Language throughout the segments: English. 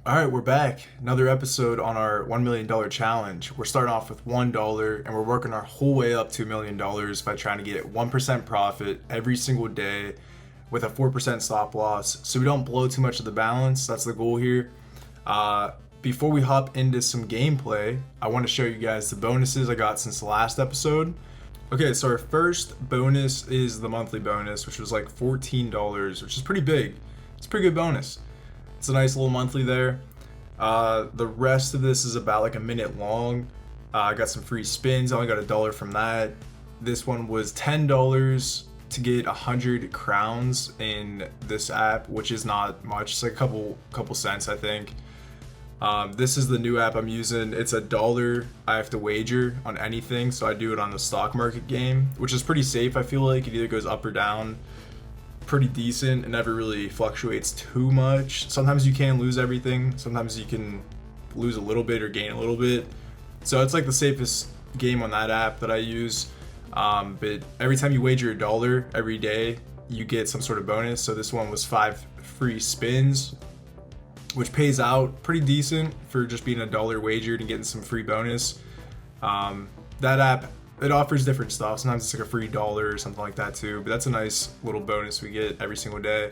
All right, we're back. Another episode on our $1 million challenge. We're starting off with $1 and we're working our whole way up to $1 million by trying to get 1% profit every single day with a 4% stop loss. So we don't blow too much of the balance. That's the goal here. Before we hop into some gameplay, I want to show you guys the bonuses I got since the last episode. Okay, so our first bonus is the monthly bonus, which was like $14, which is pretty big. It's a pretty good bonus. It's a nice little monthly there. The rest of this is about like a minute long. I got some free spins. I only got $1 from that. This one was $10 to get 100 crowns in this app, which is not much. It's like a couple cents, I think. This is the new app I'm using. It's $1 I have to wager on anything, so I do it on the stock market game, which is pretty safe. I feel like it either goes up or down. Pretty decent. It never really fluctuates too much. Sometimes you can lose everything. Sometimes you can lose a little bit or gain a little bit. So it's like the safest game on that app that I use. But every time you wager $1 every day, you get some sort of bonus. So this one was 5 free spins, which pays out pretty decent for just being $1 wagered and getting some free bonus. That app, it offers different stuff. Sometimes it's like a free dollar or something like that too, but that's a nice little bonus we get every single day.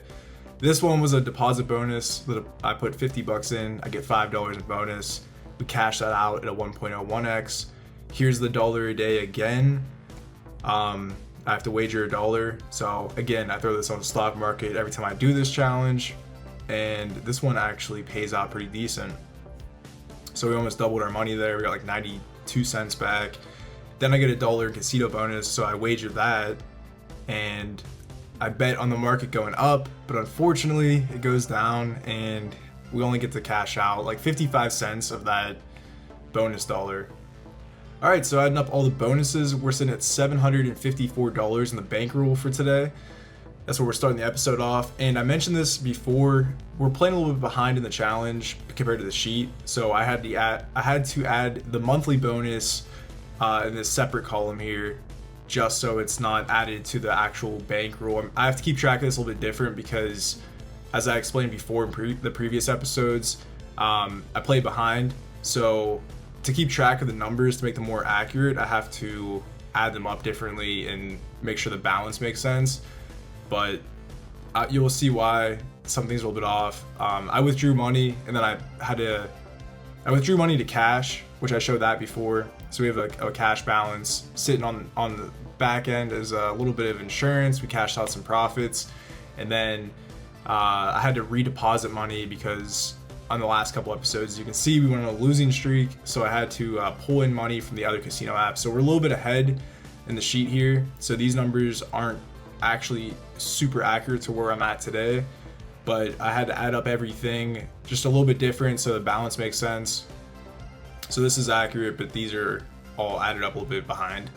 This one was a deposit bonus that I put 50 bucks in. I get $5 in bonus. We cash that out at a 1.01x. Here's the $1 a day again. I have to wager $1. So again, I throw this on the stock market every time I do this challenge. And this one actually pays out pretty decent. So we almost doubled our money there. We got like 92 cents back. Then I get $1 casino bonus, so I wagered that, and I bet on the market going up, but unfortunately it goes down, and we only get to cash out like 55 cents of that bonus dollar. All right, so adding up all the bonuses, we're sitting at $754 in the bankroll for today. That's where we're starting the episode off, and I mentioned this before. We're playing a little bit behind in the challenge compared to the sheet, so I had to add the monthly bonus in this separate column here, just so it's not added to the actual bankroll. I have to keep track of this a little bit different because, as I explained before in the previous episodes, I play behind. So to keep track of the numbers to make them more accurate, I have to add them up differently and make sure the balance makes sense. But you'll see why something's a little bit off. I withdrew money, and then I withdrew money to cash, which I showed that before. So we have a cash balance sitting on the back end as a little bit of insurance. We cashed out some profits, and then I had to redeposit money because on the last couple episodes, you can see we went on a losing streak. So I had to pull in money from the other casino apps. So we're a little bit ahead in the sheet here. So these numbers aren't actually super accurate to where I'm at today, but I had to add up everything just a little bit different so the balance makes sense. So this is accurate, but these are all added up a little bit behind.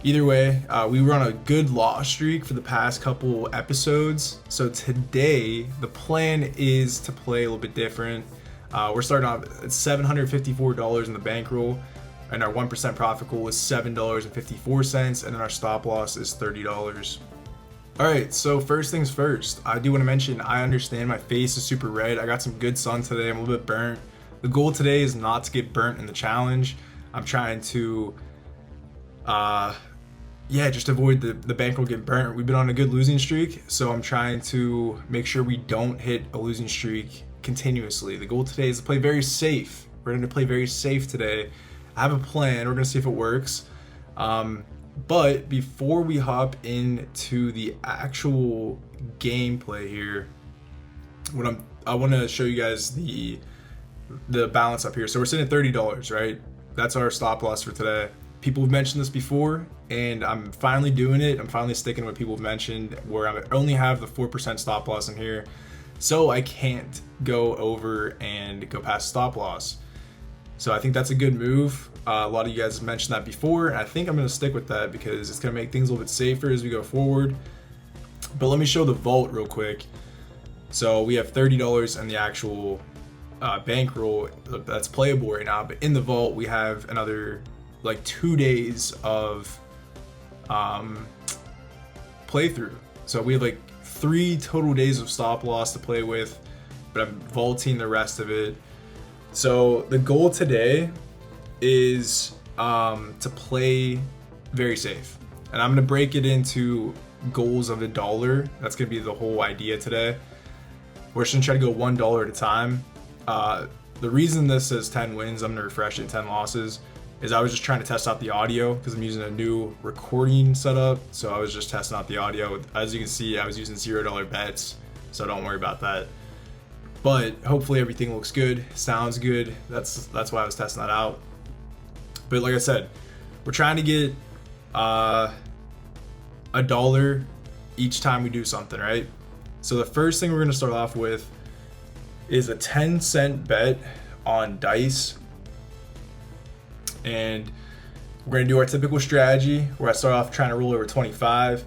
Either way, we were on a good loss streak for the past couple episodes. So today, the plan is to play a little bit different. We're starting off at $754 in the bankroll, and our 1% profit goal is $7.54, and then our stop loss is $30. All right, so first things first, I do want to mention, I understand my face is super red. I got some good sun today. I'm a little bit burnt. The goal today is not to get burnt in the challenge. I'm trying to, just avoid the bankroll getting burnt. We've been on a good losing streak, so I'm trying to make sure we don't hit a losing streak continuously. The goal today is to play very safe. We're going to play very safe today. I have a plan. We're going to see if it works. But before we hop into the actual gameplay here, I want to show you guys the balance up here. So we're sitting at $30, right? That's our stop loss for today. People have mentioned this before, and I'm finally doing it. I'm finally sticking to what people have mentioned, where I only have the 4% stop loss in here, so I can't go over and go past stop loss. So I think that's a good move. A lot of you guys have mentioned that before, and I think I'm going to stick with that because it's going to make things a little bit safer as we go forward. But let me show the vault real quick. So we have $30 in the actual bankroll that's playable right now, but in the vault we have another like 2 days of playthrough. So we have like 3 total days of stop loss to play with. but I'm vaulting the rest of it. So the goal today is to play very safe, and I'm gonna break it into goals of $1. That's gonna be the whole idea today. We're just gonna try to go $1 at a time. The reason this says 10 wins, I'm gonna refresh it, 10 losses, is I was just trying to test out the audio because I'm using a new recording setup. So I was just testing out the audio. As you can see, I was using $0 bets, so don't worry about that. But hopefully everything looks good, sounds good. That's why I was testing that out. But like I said, we're trying to get $1 each time we do something, right? So the first thing we're gonna start off with is a 10-cent bet on dice. And we're gonna do our typical strategy where I start off trying to roll over 25.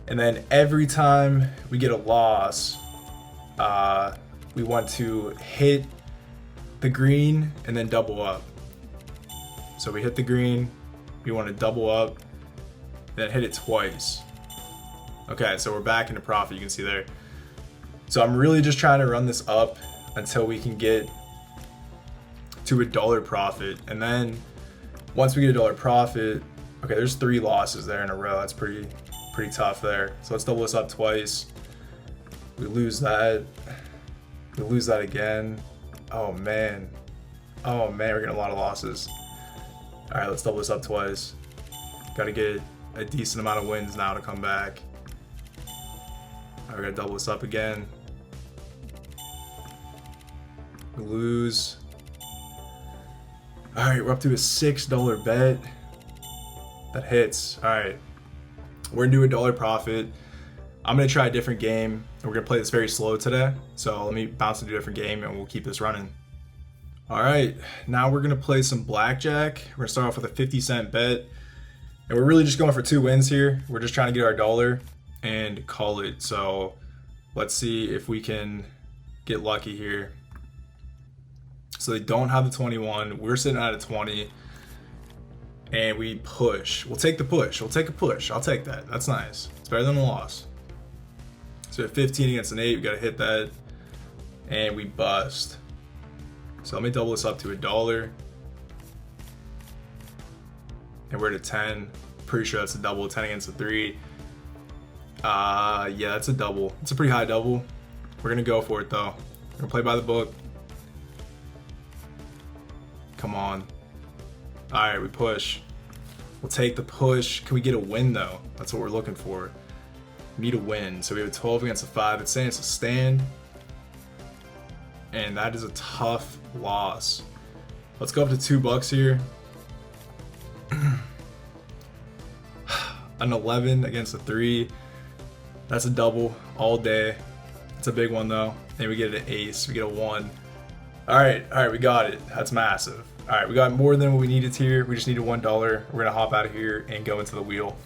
And then every time we get a loss, we want to hit the green and then double up. So we hit the green, we want to double up, then hit it twice. Okay, so we're back into profit, you can see there. So I'm really just trying to run this up until we can get to $1 profit. And then once we get $1 profit, okay, there's 3 losses there in a row. That's pretty tough there. So let's double this up twice. We lose that. We lose that again. Oh man, we're getting a lot of losses. All right, let's double this up twice. Got to get a decent amount of wins now to come back. All right, we're gonna double this up again. We lose. All right, we're up to a $6 bet. That hits. All right, we're gonna do $1 profit. I'm gonna try a different game, and we're gonna play this very slow today. So let me bounce into a different game, and we'll keep this running. All right, now we're gonna play some blackjack. We're gonna start off with a 50-cent bet, and we're really just going for 2 wins here. We're just trying to get our $1 and call it. So let's see if we can get lucky here. So they don't have the 21. We're sitting at a 20, and we push. We'll take the push. We'll take a push. I'll take that. That's nice. It's better than a loss. So at 15 against an 8, we gotta hit that, and we bust. So let me double this up to $1, and we're at a 10. Pretty sure that's a double. 10 against a 3. Yeah, that's a double. It's a pretty high double. We're gonna go for it though. We're gonna play by the book. Come on. All right, we push. We'll take the push. Can we get a win though? That's what we're looking for. We need a win. So we have a 12 against a 5. It's saying it's a stand, and that is a tough loss. Let's go up to $2 here. An 11 against a 3. That's a double all day. It's a big one though. And we get an ace. We get a 1. All right, we got it. That's massive. All right, we got more than what we needed here. We just needed $1. We're gonna hop out of here and go into the wheel.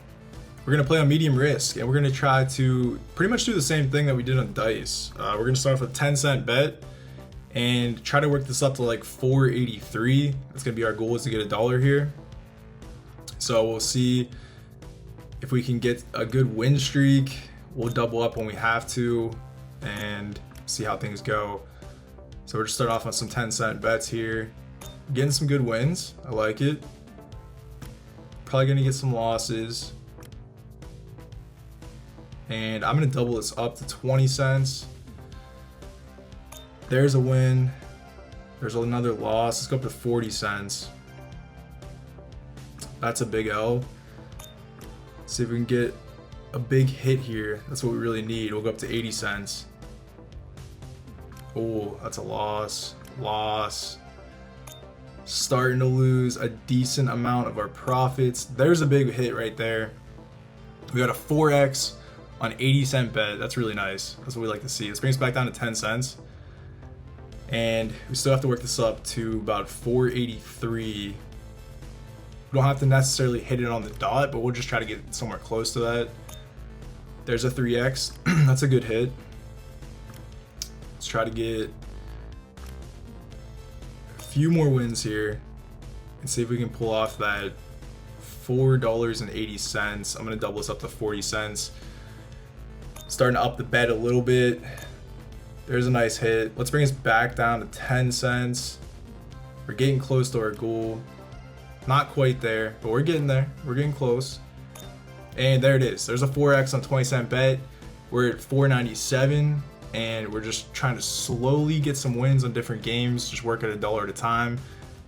We're gonna play on medium risk, and we're gonna try to pretty much do the same thing that we did on dice. We're gonna start off with a 10-cent bet and try to work this up to like 483. That's gonna be our goal, is to get $1 here. So we'll see if we can get a good win streak. We'll double up when we have to and see how things go. So we're just start off on some 10-cent bets here. Getting some good wins. I like it. Probably gonna get some losses. And I'm gonna double this up to 20 cents. There's a win. There's another loss. Let's go up to 40 cents. That's a big L. See if we can get a big hit here. That's what we really need. We'll go up to 80 cents. Oh, that's a loss. Loss. Starting to lose a decent amount of our profits. There's a big hit right there. We got a 4x on 80-cent bet. That's really nice. That's what we like to see. This brings us back down to 10 cents. And we still have to work this up to about 483. We don't have to necessarily hit it on the dot, but we'll just try to get somewhere close to that. There's a 3x. That's a good hit. Let's try to get a few more wins here and see if we can pull off that $4.80. I'm gonna double this up to 40 cents. Starting to up the bet a little bit. There's a nice hit. Let's bring us back down to 10 cents. We're getting close to our goal. Not quite there, but we're getting there. We're getting close. And there it is. There's a 4x on 20-cent bet. We're at 4.97, and we're just trying to slowly get some wins on different games. Just work at $1 at a time.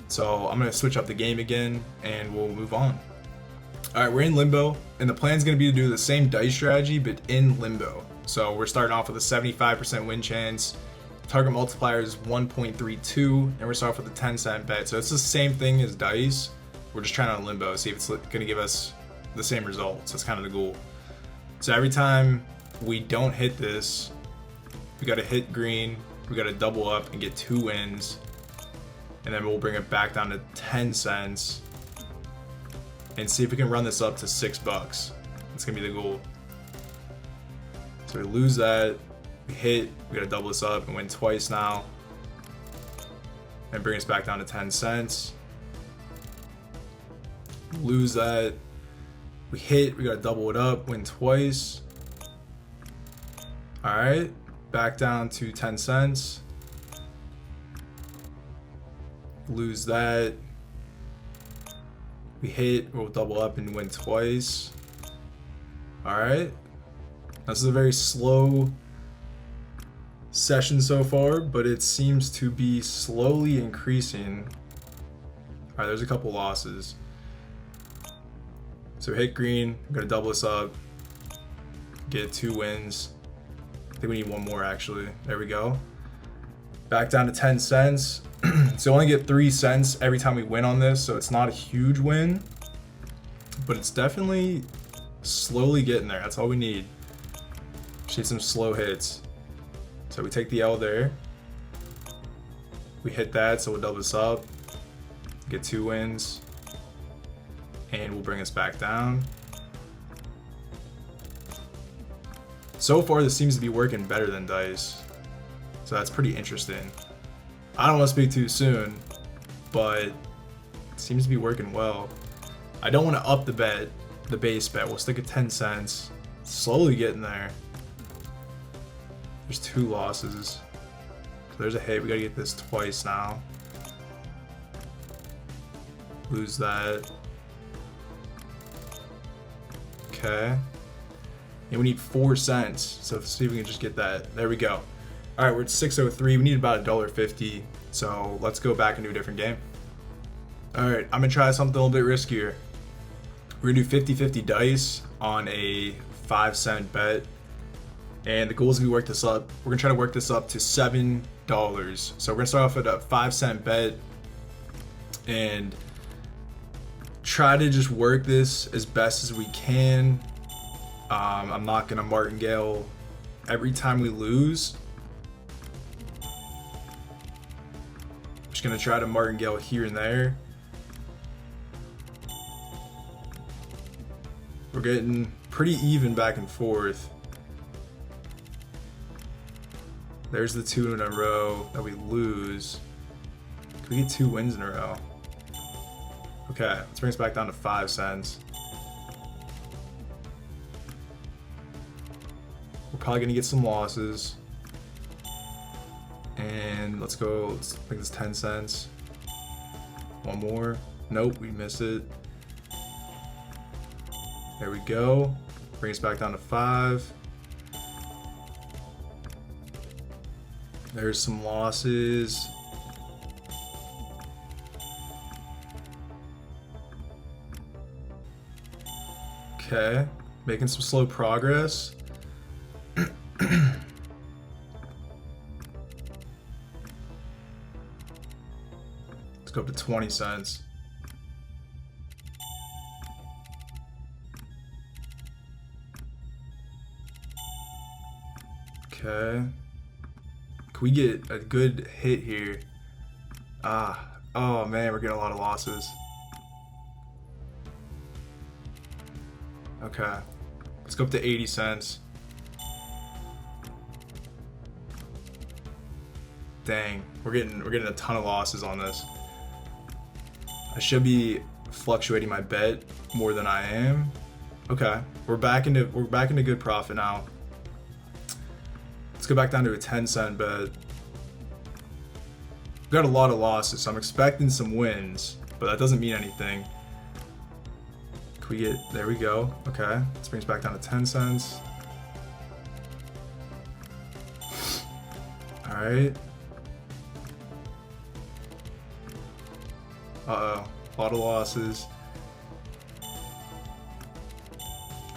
So I'm gonna switch up the game again, and we'll move on. All right, we're in limbo, and the plan's gonna be to do the same dice strategy, but in limbo. So we're starting off with a 75% win chance. Target multiplier is 1.32, and we're starting off with a 10-cent bet. So it's the same thing as dice. We're just trying to limbo, see if it's gonna give us the same results. That's kind of the goal. So every time we don't hit this, we gotta hit green, we gotta double up and get 2 wins, and then we'll bring it back down to 10 cents and see if we can run this up to $6. That's gonna be the goal. So we lose that, we hit, we gotta double this up and win twice now, and bring us back down to 10 cents. Lose that, we hit, we gotta double it up, win twice. All right, back down to 10 cents. Lose that, we hit, we'll double up and win twice. All right, this is a very slow session so far, but it seems to be slowly increasing. All right, there's a couple losses. So hit green, I'm gonna double this up, get 2 wins. I think we need one more actually. There we go. Back down to 10 cents. So only get 3 cents every time we win on this, so it's not a huge win, but it's definitely slowly getting there. That's all we need. Just need some slow hits. So we take the L there. We hit that, so we'll double this up, get 2 wins, and we'll bring us back down. So far, this seems to be working better than dice, so that's pretty interesting. I don't want to speak too soon, but it seems to be working well. I don't want to up the bet, the base bet. We'll stick at 10 cents. Slowly getting there. There's 2 losses. So there's a hit. We gotta get this twice now. Lose that. Okay. And we need 4 cents. So let's see if we can just get that. There we go. All right, we're at 603. We need about $1.50. So let's go back and do a different game. All right, I'm gonna try something a little bit riskier. We're gonna do 50-50 dice on a 5-cent bet. And the goal is gonna work this up. We're gonna try to work this up to $7. So we're gonna start off with a 5-cent bet and try to just work this as best as we can. I'm not gonna martingale every time we lose. Just gonna try to martingale here and there. We're getting pretty even back and forth. There's the 2 in a row that we lose. Can we get 2 wins in a row? Okay, let's bring us back down to 5 cents. We're probably gonna get some losses. And let's go, let's make this 10 cents. One more. Nope, we miss it. There we go. Bring us back down to 5. There's some losses. Okay, making some slow progress. Let's go up to 20 cents. Okay. Can we get a good hit here? Oh man, we're getting a lot of losses. Okay. Let's go up to 80 cents. Dang, we're getting a ton of losses on this. I should be fluctuating my bet more than I am. Okay, we're back into good profit now. Let's go back down to a 10-cent bet. We've got a lot of losses, so I'm expecting some wins, but that doesn't mean anything. Can we get, there we go. Okay, this brings back down to 10 cents. All right. Uh-oh, a lot of losses.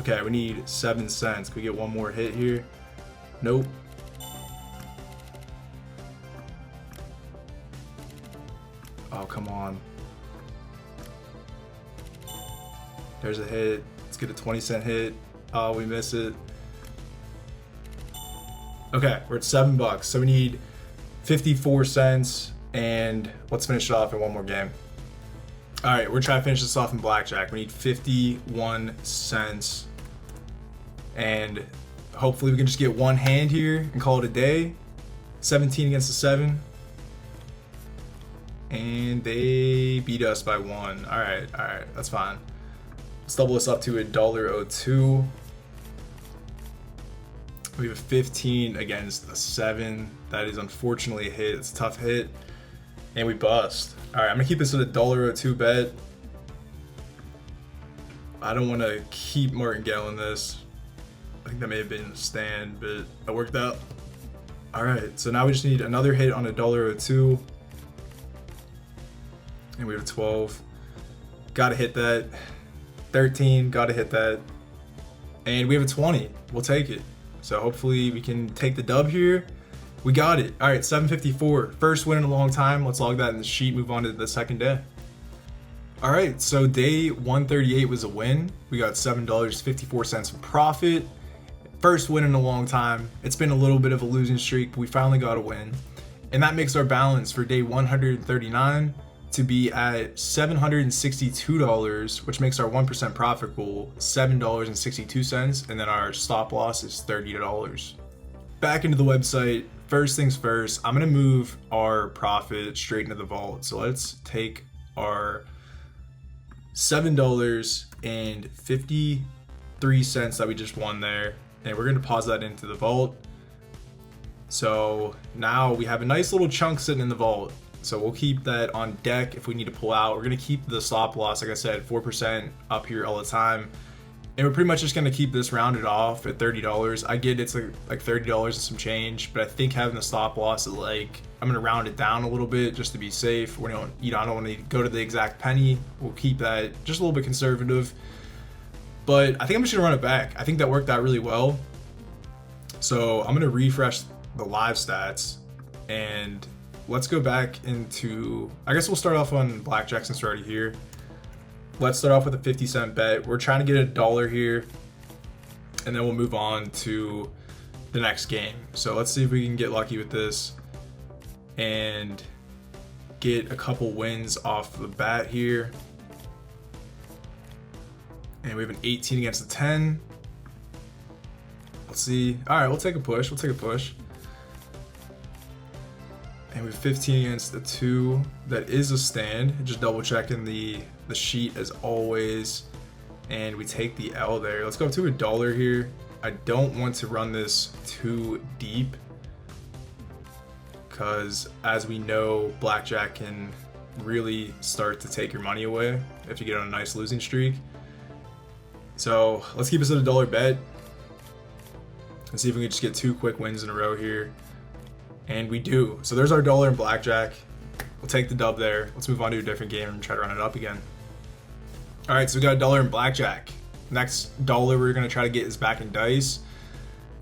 Okay, we need 7 cents. Can we get one more hit here? Nope. Oh, come on. There's a hit. Let's get a 20-cent hit. Oh, we miss it. Okay, we're at $7, so we need 54 cents, and let's finish it off in one more game. All right, we're trying to finish this off in blackjack. We need 51 cents, and hopefully we can just get one hand here and call it a day. 17 against the 7, and they beat us by 1. All right, that's fine. Let's double this up to $1.02. We have a 15 against a 7. That is unfortunately a hit. It's a tough hit. And we bust. Alright, I'm gonna keep this at $1.02 bet. I don't want to keep martingaling this. I think that may have been a stand, but that worked out. Alright, so now we just need another hit on $1.02. And we have a 12. Gotta hit that. 13, gotta hit that. And we have a 20. We'll take it. So hopefully we can take the dub here. We got it. All right, 754. First win in a long time. Let's log that in the sheet, move on to the second day. All right, so day 138 was a win. We got $7.54 in profit. First win in a long time. It's been a little bit of a losing streak, but we finally got a win. And that makes our balance for day 139 to be at $762, which makes our 1% profit goal $7.62, and then our stop loss is $30. Back into the website. First things first, I'm gonna move our profit straight into the vault. So let's take our $7.53 that we just won there, and we're gonna deposit that into the vault. So now we have a nice little chunk sitting in the vault. So we'll keep that on deck if we need to pull out. We're gonna keep the stop loss, like I said, 4% up here all the time. And we're pretty much just gonna keep this rounded off at $30. I get it's like $30 and some change, but I think having the stop loss is like, I'm gonna round it down a little bit just to be safe. We don't, I don't want to go to the exact penny. We'll keep that just a little bit conservative. But I think I'm just gonna run it back. I think that worked out really well. So I'm gonna refresh the live stats, and let's go back into, I guess we'll start off on blackjack since we're already here. Let's start off with a 50-cent bet. We're trying to get $1 here, and then we'll move on to the next game. So let's see if we can get lucky with this and get a couple wins off the bat here. And we have an 18 against a 10. Let's see. All right, we'll take a push. We'll take a push. And we have 15 against the 2. That is a stand. Just double checking the sheet as always. And we take the L there. Let's go up to $1 here. I don't want to run this too deep, because as we know, blackjack can really start to take your money away if you get on a nice losing streak. So let's keep us at $1 bet and see if we can just get 2 quick wins in a row here. And we do. So there's our $1 in blackjack. We'll take the dub there. Let's move on to a different game and try to run it up again. All right, so we got $1 in blackjack. Next $1 we're gonna try to get is back in dice.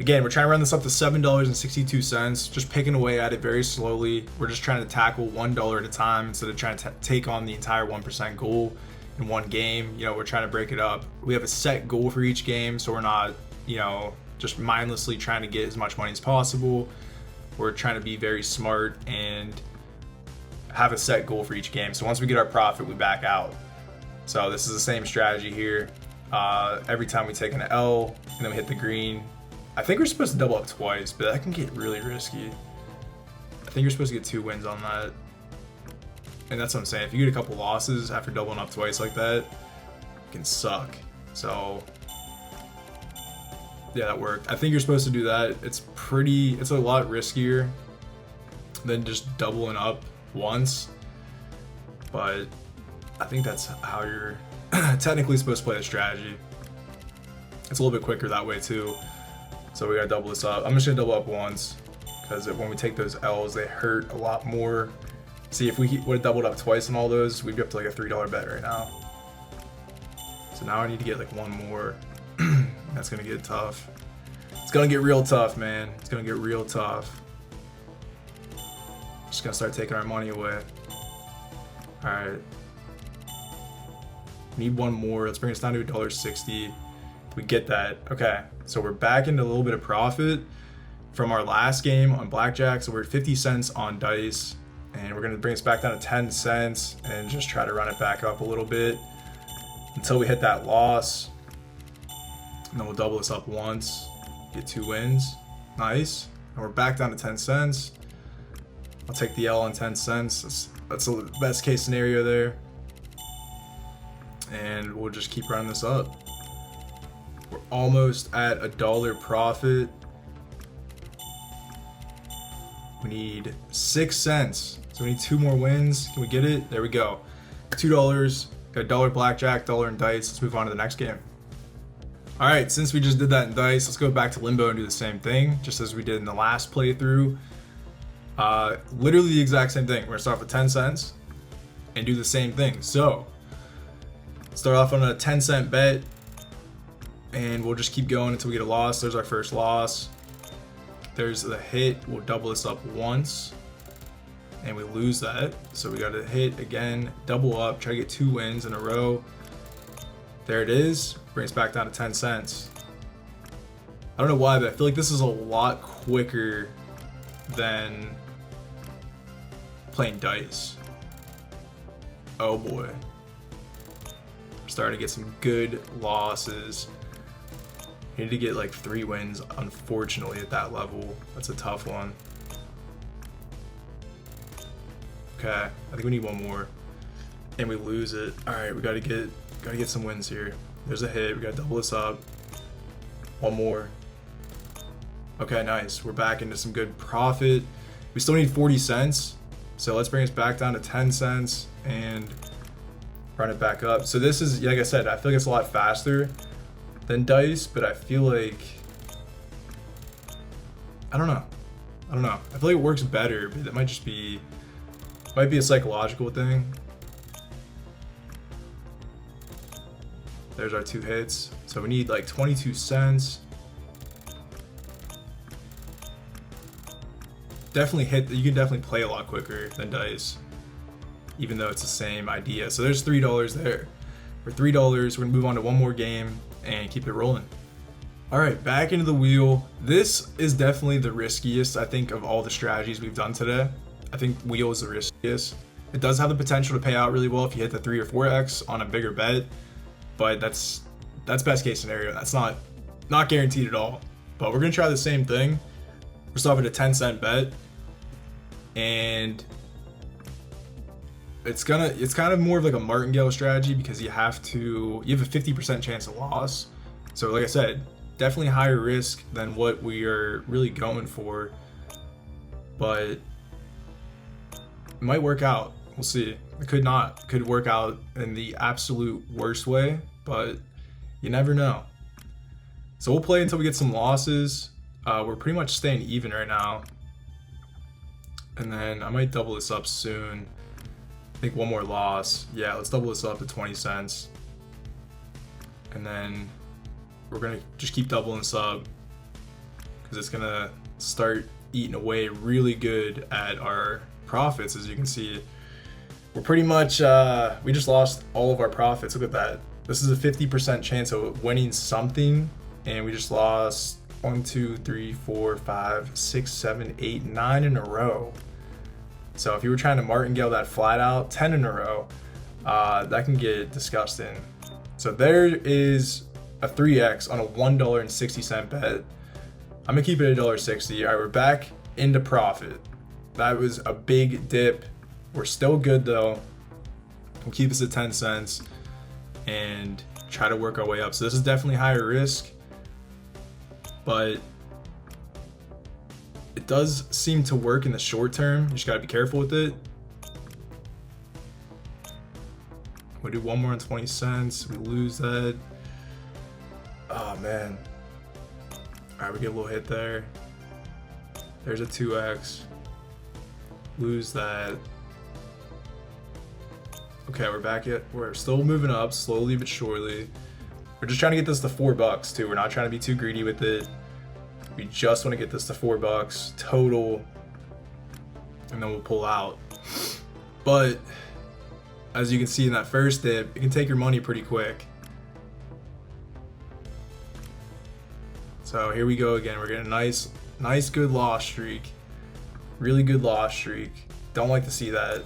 Again, we're trying to run this up to $7.62, just picking away at it very slowly. We're just trying to tackle $1 at a time instead of trying to take on the entire 1% goal in one game. You know, we're trying to break it up. We have a set goal for each game, so we're not, you know, just mindlessly trying to get as much money as possible. We're trying to be very smart and have a set goal for each game. So once we get our profit, we back out. So this is the same strategy here. Every time we take an L and then we hit the green, I think we're supposed to double up twice, but that can get really risky. I think you're supposed to get 2 wins on that. And that's what I'm saying. If you get a couple losses after doubling up twice like that, it can suck. So Yeah, that worked. I think you're supposed to do that. It's a lot riskier than just doubling up once. But I think that's how you're technically supposed to play the strategy. It's a little bit quicker that way too. So we gotta double this up. I'm just gonna double up once because when we take those L's, they hurt a lot more. See, if we would have doubled up twice on all those, we'd be up to like a $3 bet right now. So now I need to get like one more. That's gonna get tough. It's gonna get real tough, man. It's gonna get real tough. Just gonna start taking our money away. All right. Need one more. Let's bring us down to $1.60. We get that. Okay, so we're back into a little bit of profit from our last game on blackjack. So we're at 50 cents on dice, and we're gonna bring us back down to 10 cents and just try to run it back up a little bit until we hit that loss. And then we'll double this up once, get 2 wins. Nice. And we're back down to 10 cents. I'll take the L on 10 cents. That's the best case scenario there. And we'll just keep running this up. We're almost at $1 profit. We need 6 cents. So we need 2 more wins. Can we get it? There we go. $2. Got $1 blackjack, $1 in dice. Let's move on to the next game. All right, since we just did that in dice, let's go back to limbo and do the same thing, just as we did in the last playthrough. Literally the exact same thing. We're gonna start off with 10 cents and do the same thing. So start off on a 10-cent bet, and we'll just keep going until we get a loss. There's our first loss. There's the hit. We'll double this up once, and we lose that. So we got to hit again, double up, try to get 2 wins in a row. There it is. Brings back down to 10 cents. I don't know why, but I feel like this is a lot quicker than playing dice. Oh boy. We're starting to get some good losses. You need to get like 3 wins, unfortunately, at that level. That's a tough one. Okay, I think we need one more. And we lose it. Alright, we gotta get some wins here. There's a hit, we gotta double this up. One more. Okay, nice. We're back into some good profit. We still need 40 cents. So let's bring us back down to 10 cents and run it back up. So this is, like I said, I feel like it's a lot faster than dice, but I feel like, I don't know. I feel like it works better, but it might just be, might be a psychological thing. There's our 2 hits. So we need like 22 cents. Definitely hit, you can definitely play a lot quicker than dice, even though it's the same idea. So there's $3 there. For $3, we're gonna move on to one more game and keep it rolling. All right, back into the wheel. This is definitely the riskiest, I think, of all the strategies we've done today. I think wheel is the riskiest. It does have the potential to pay out really well if you hit the 3 or 4x on a bigger bet, but that's best case scenario. That's not guaranteed at all. But we're gonna try the same thing. We're starting at a 10-cent bet, and it's kind of more of like a martingale strategy because you have a 50% chance of loss. So like I said, definitely higher risk than what we are really going for, but it might work out. We'll see. It could work out in the absolute worst way, but you never know. So we'll play until we get some losses. We're pretty much staying even right now. And then I might double this up soon. I think one more loss. Yeah, let's double this up to 20 cents. And then we're gonna just keep doubling this up because it's gonna start eating away really good at our profits. As you can see, we're pretty much, we just lost all of our profits. Look at that. This is a 50% chance of winning something, and we just lost 1, 2, 3, 4, 5, 6, 7, 8, 9 in a row. So if you were trying to martingale that flat out, 10 in a row, that can get disgusting. So there is a 3x on a $1.60 bet. I'm gonna keep it at $1.60. All right, we're back into profit. That was a big dip. We're still good though. We'll keep this at 10 cents and try to work our way up. So this is definitely higher risk. but it does seem to work in the short term. You just gotta be careful with it. We'll do one more on 20 cents. We lose that. Oh man. All right, we get a little hit there. There's a 2x. Lose that. Okay, we're still moving up slowly but surely. We're just trying to get this to $4 too. We're not trying to be too greedy with it. We just want to get this to $4 total, and then we'll pull out. But as you can see in that first dip, it can take your money pretty quick. So here we go again. We're getting a nice good loss streak. Really good loss streak. Don't like to see that.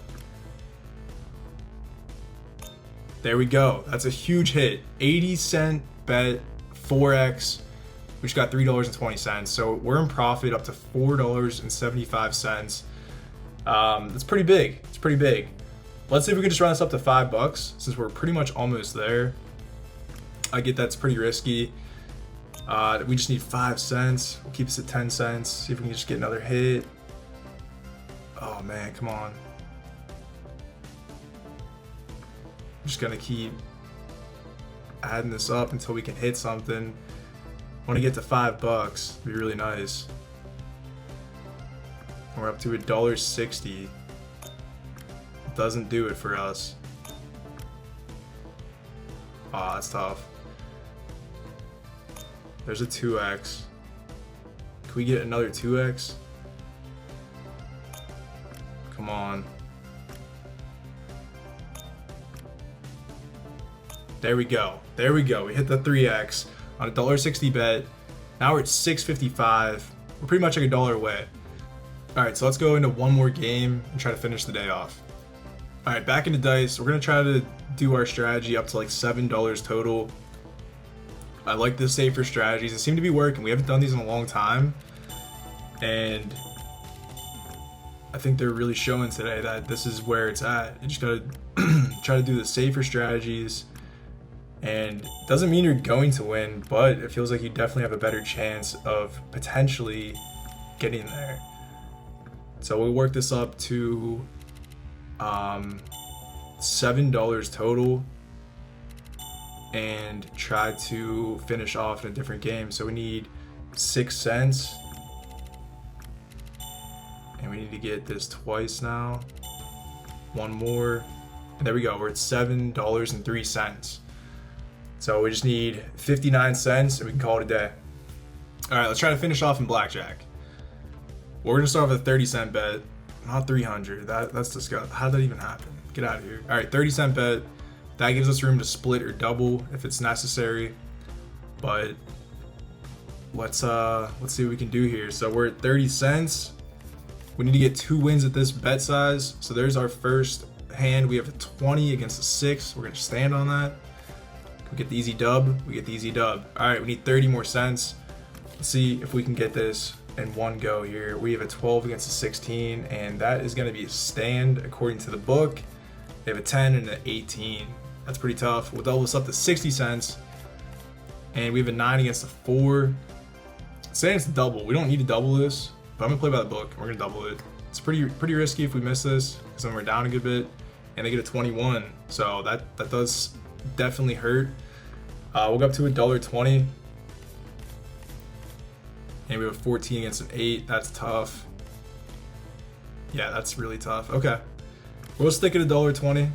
There we go. That's a huge hit. 80-cent bet, 4x. We just got $3.20. So we're in profit up to $4.75. That's pretty big. It's pretty big. Let's see if we can just run this up to $5 since we're pretty much almost there. I get that's pretty risky. We just need 5 cents. We'll keep us at 10 cents. See if we can just get another hit. Oh man, come on. I'm just gonna keep adding this up until we can hit something. Want to get to $5. It'd be really nice. We're up to $1.60. Doesn't do it for us. Oh, that's tough. There's a 2x. Can we get another 2x? Come on. There we go. There we go. We hit the 3x on a $1.60 bet. Now we're at $6.55. We're pretty much like $1 away. All right, so let's go into one more game and try to finish the day off. All right, back into dice. We're gonna try to do our strategy up to like $7 total. I like the safer strategies. They seem to be working. We haven't done these in a long time, and I think they're really showing today that this is where it's at. You just gotta try to do the safer strategies, and it doesn't mean you're going to win, but it feels like you definitely have a better chance of potentially getting there. So we'll work this up to $7 total and try to finish off in a different game. So we need 6 cents, and we need to get this twice now. One more, and there we go. We're at $7.03. So we just need 59 cents and we can call it a day. All right, let's try to finish off in blackjack. We're gonna start with a 30-cent bet, not 300. That's disgusting. How did that even happen? Get out of here. All right, 30-cent bet. That gives us room to split or double if it's necessary. But let's see what we can do here. So we're at 30 cents. We need to get 2 wins at this bet size. So there's our first hand. We have a 20 against a 6. We're gonna stand on that. We get the easy dub. We get the easy dub. All right, we need 30 more cents. Let's see if we can get this in one go here. We have a 12 against a 16, and that is going to be a stand according to the book. They have a 10 and an 18. That's pretty tough. We'll double this up to 60 cents, and we have a 9 against a 4. Saying it's a double. We don't need to double this, but I'm gonna play by the book. We're gonna double it. It's pretty risky if we miss this, because then we're down a good bit, and they get a 21. So that does definitely hurt. We'll go up to $1.20. And we have a 14 against an 8. That's tough. Yeah, that's really tough. Okay. We'll stick at $1.20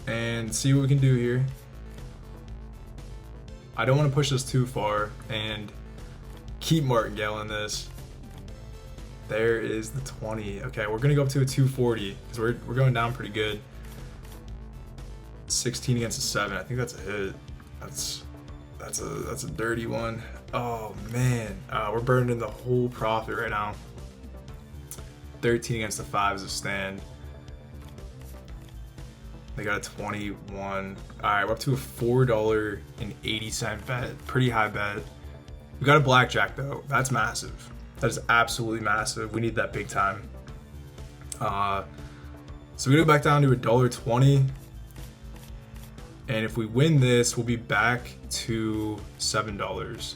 and see what we can do here. I don't want to push this too far and keep martingale in this. There is the 20. Okay, we're gonna go up to a 240 because we're going down pretty good. 16 against a 7. I think that's a hit. That's a dirty one. Oh man, we're burning the whole profit right now. 13 against the 5 is a stand. They got a 21. All right, we're up to a $4.80 bet. Pretty high bet. We got a blackjack though. That's massive. That is absolutely massive. We need that big time. So we go back down to $1.20. And if we win this, we'll be back to $7,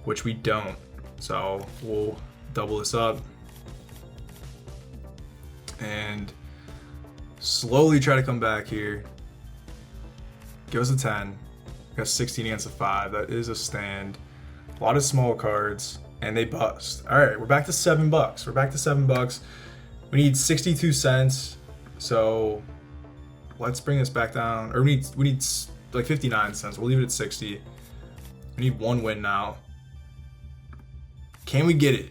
which we don't. So we'll double this up and slowly try to come back here. Give us a 10. Got 16 against a 5. That is a stand. A lot of small cards, and they bust. All right, we're back to $7. We're back to $7. We need 62 cents. So let's bring this back down. Or we need like 59 cents. We'll leave it at 60. We need one win now. Can we get it?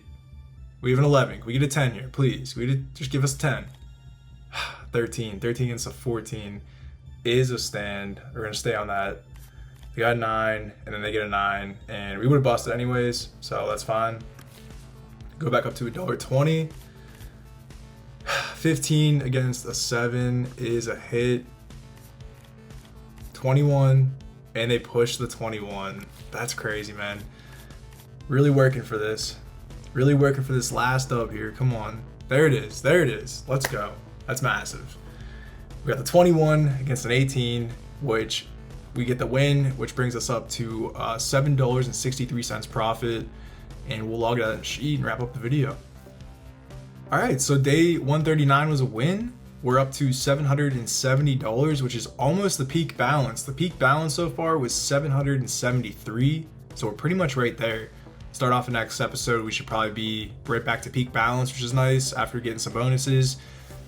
We have an 11. Can we get a 10 here, please? Just give us 10. 13 against a 14 is a stand. We're gonna stay on that. They got a 9, and then they get a 9, and we would have busted anyways, so that's fine. Go back up to $1.20. 15 against a 7 is a hit. 21, and they push the 21. That's crazy, man. Really working for this. Really working for this last dub here. Come on. There it is. There it is. Let's go. That's massive. We got the 21 against an 18, which we get the win, which brings us up to $7.63 profit, and we'll log it out of the sheet and wrap up the video. All right, so day 139 was a win. We're up to $770, which is almost the peak balance. The peak balance so far was $773, so we're pretty much right there. Start off the next episode, we should probably be right back to peak balance, which is nice after getting some bonuses.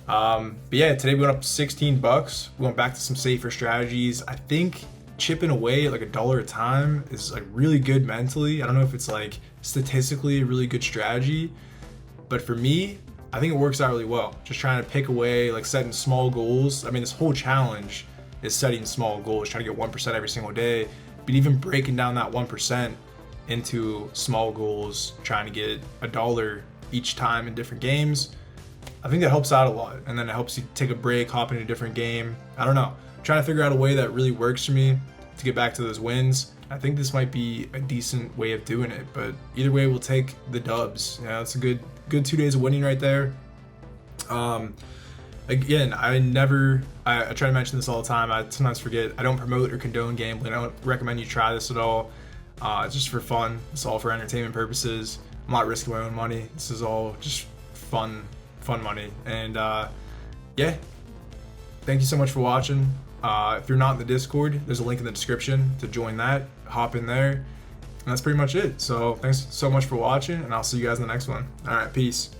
But yeah, today we went up to $16. We went back to some safer strategies. I think chipping away at like $1 a time is like really good mentally. I don't know if it's like statistically a really good strategy, but for me, I think it works out really well. Just trying to pick away, like setting small goals. I mean, this whole challenge is setting small goals, trying to get 1% every single day, but even breaking down that 1% into small goals, trying to get $1 each time in different games. I think that helps out a lot, and then it helps you take a break, hop into a different game. I don't know. I'm trying to figure out a way that really works for me to get back to those wins. I think this might be a decent way of doing it, but either way, we'll take the dubs. Yeah, it's a good 2 days of winning right there. Again, I try to mention this all the time. I sometimes forget. I don't promote or condone gambling. I don't recommend you try this at all. It's just for fun. It's all for entertainment purposes. I'm not risking my own money. This is all just fun money. And yeah, thank you so much for watching. If you're not in the Discord, there's a link in the description to join that. Hop in there. And that's pretty much it. So thanks so much for watching, and I'll see you guys in the next one. All right, peace.